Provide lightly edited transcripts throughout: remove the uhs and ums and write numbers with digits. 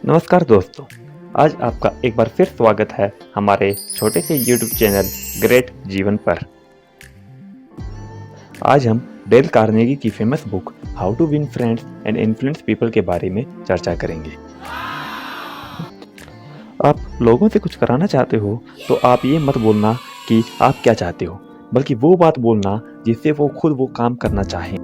नमस्कार दोस्तों, आज आपका एक बार फिर स्वागत है हमारे छोटे से YouTube चैनल ग्रेट जीवन पर। आज हम डेल कार्नेगी की famous book how to win friends and influence people के बारे में चर्चा करेंगे। आप लोगों से कुछ कराना चाहते हो तो आप ये मत बोलना कि आप क्या चाहते हो, बल्कि वो बात बोलना जिससे वो खुद वो काम करना चाहें।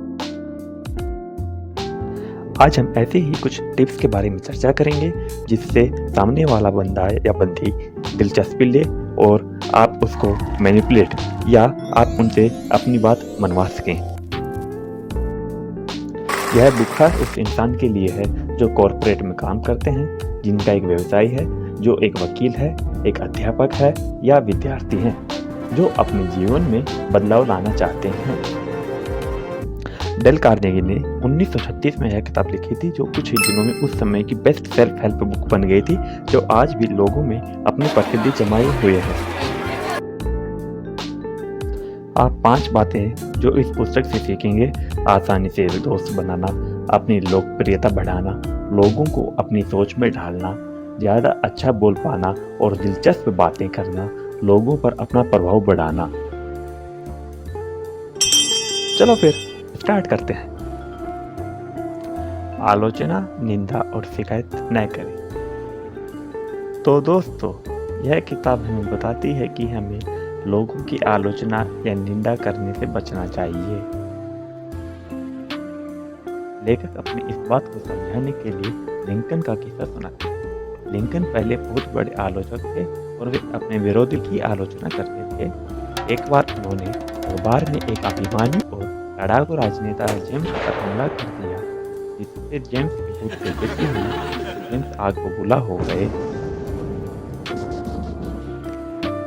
आज हम ऐसे ही कुछ टिप्स के बारे में चर्चा करेंगे जिससे सामने वाला बंदा या बंदी दिलचस्पी ले और आप उसको मैनिपुलेट या आप उनसे अपनी बात मनवा सकें। यह बुक खास उस इंसान के लिए है जो कॉरपोरेट में काम करते हैं, जिनका एक व्यवसाय है, जो एक वकील है, एक अध्यापक है या विद्यार्थी हैं, जो अपने जीवन में बदलाव लाना चाहते हैं। डेल कार्नेगी ने 1936 में यह किताब लिखी थी, जो कुछ ही दिनों में उस समय की बेस्ट सेल्फ हेल्प बुक बन गई थी, जो आज भी लोगों में अपनी प्रसिद्धि जमाए हुए है। आप 5 बातें जो इस पुस्तक से सीखेंगे: आसानी से दोस्त बनाना, अपनी लोकप्रियता बढ़ाना, लोगों को अपनी सोच में ढालना, ज्यादा अच्छा बोल पाना और दिलचस्प बातें करना, लोगों पर अपना प्रभाव बढ़ाना। चलो फिर स्टार्ट करते हैं। आलोचना, निंदा और शिकायत न करें। तो दोस्तों, यह किताब हमें बताती है कि हमें लोगों की आलोचना या निंदा करने से बचना चाहिए। लेखक अपनी इस बात को समझाने के लिए लिंकन का किस्सा सुनाते हैं। लिंकन पहले बहुत बड़े आलोचक थे और वे अपने विरोधी की आलोचना करते थे। एक बार उन्होंने अखबार में एक अभिमानी और लड़ाकू राजनेता जेम्स पर हमला कर दिया, जिससे जेम्स की बहुत बेइज्जती हुई। जेम्स आग बबूला हो गए।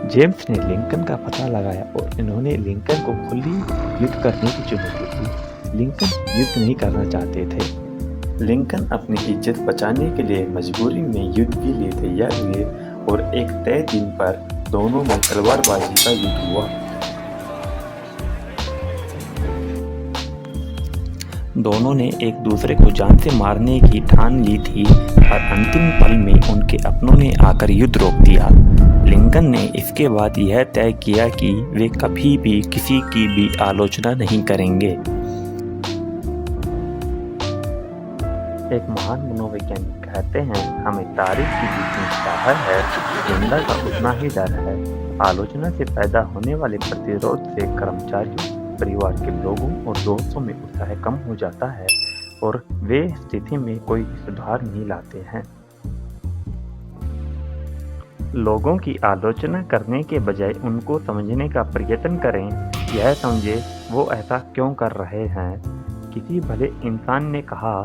जेम्स ने लिंकन का पता लगाया और इन्होंने लिंकन को खुली युद्ध करने की चुनौती दी। लिंकन युद्ध नहीं करना चाहते थे। लिंकन अपनी इज्जत बचाने के लिए मजबूरी में युद्ध के लिए तैयार हुए और एक तय दिन पर दोनों में तलवारबाजी का युद्ध हुआ। दोनों ने एक दूसरे को जान से मारने की ठान ली थी और अंतिम पल में उनके अपनों ने आकर युद्ध रोक दिया। लिंकन ने इसके बाद यह तय किया कि वे कभी भी किसी की भी आलोचना नहीं करेंगे। एक महान मनोवैज्ञानिक कहते हैं, हमें तारीफ की जितनी चाहत है, निंदा का उतना ही डर है। आलोचना से पैदा होने वाले प्रतिरोध से कर्मचारियों, परिवार के लोगों और दोस्तों में उत्साह कम हो जाता है और वे स्थिति में कोई सुधार नहीं लाते हैं। लोगों की आलोचना करने के बजाय उनको समझने का प्रयत्न करें। यह समझे वो ऐसा क्यों कर रहे हैं। किसी भले इंसान ने कहा,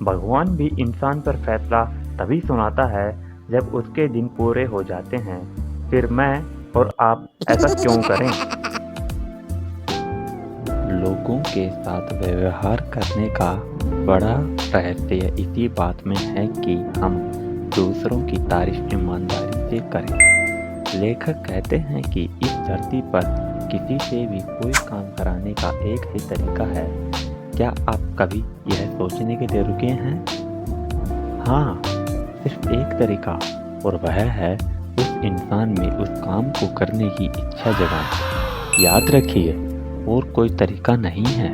भगवान भी इंसान पर फैसला तभी सुनाता है जब उसके दिन पूरे हो जाते हैं, फिर मैं और आप ऐसा क्यों करें। लोगों के साथ व्यवहार करने का बड़ा रहस्य इसी बात में है कि हम दूसरों की तारीफ ईमानदारी से करें। लेखक कहते हैं कि इस धरती पर किसी से भी कोई काम कराने का एक ही तरीका है। क्या आप कभी यह सोचने के लिए रुके हैं? हाँ, सिर्फ एक तरीका, और वह है उस इंसान में उस काम को करने की इच्छा जगाना। याद रखिए, और कोई तरीका नहीं है।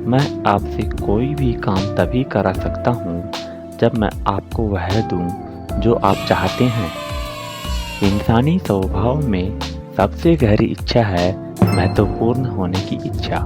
मैं आपसे कोई भी काम तभी करा सकता हूँ जब मैं आपको वह दूँ जो आप चाहते हैं। इंसानी स्वभाव में सबसे गहरी इच्छा है महत्वपूर्ण होने की इच्छा।